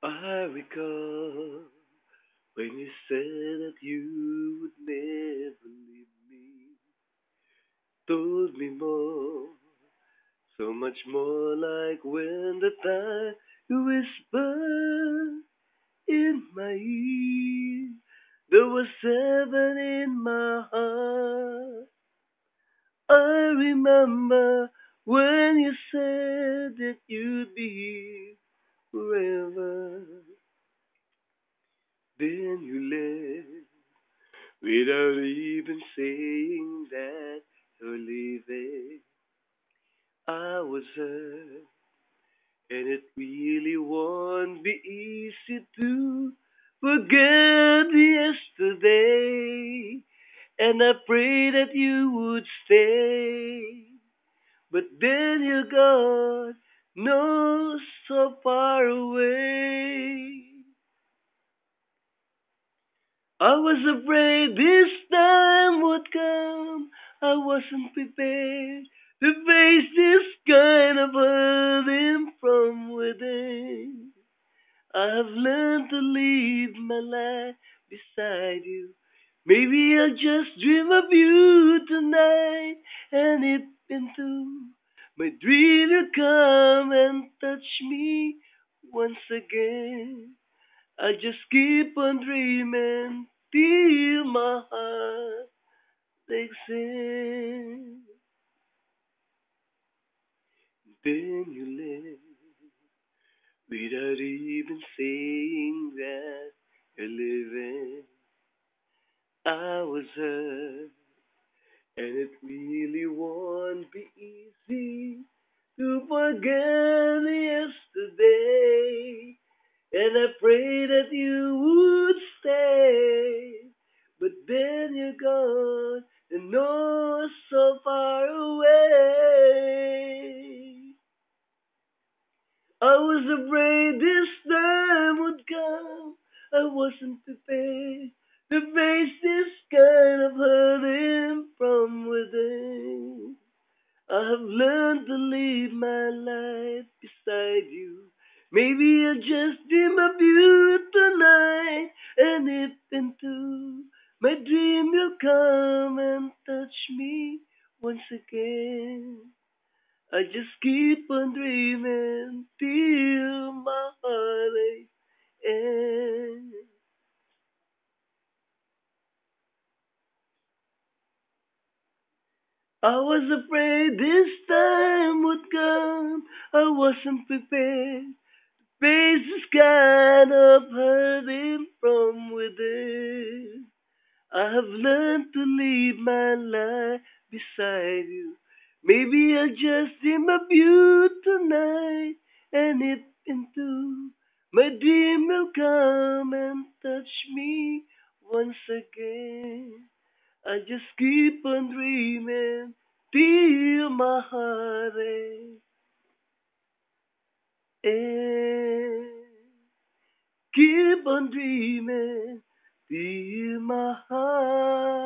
I recall when you said that you would never leave me. Told me more, so much more like when the time you whispered in my ear. There was heaven in my heart. I remember when you said that you'd be here forever. Then you left without even saying that you're leaving. I was hurt, and it really won't be easy to forget yesterday. And I pray that you would stay, but then you're gone, no, so far away. I was afraid this time would come. I wasn't prepared to face this kind of hurting from within. I've learned to live my life beside you. Maybe I'll just dream of you tonight, and if into my dream you come and touch me once again. I just keep on dreaming till my heart takes in. Then you left without even saying that you're leaving. I was hurt, and it really won't be easy to forget yesterday. And I pray that you would stay, but then you're gone and no so far away. I was afraid this time would come. I wasn't prepared to face this kind of hurting from within. I have learned to live my life beside you. Maybe I'll just dream of you tonight, and if into my dream you'll come and touch me once again. I just keep on dreaming till my heartache ends. I was afraid this time would come. I wasn't prepared. Face is kind of hurting from within. I have learned to live my life beside you. Maybe I'll just dream of you tonight, and if into my dream will come and touch me once again. I just keep on dreaming till my heart aches. Keep on dreaming till my heart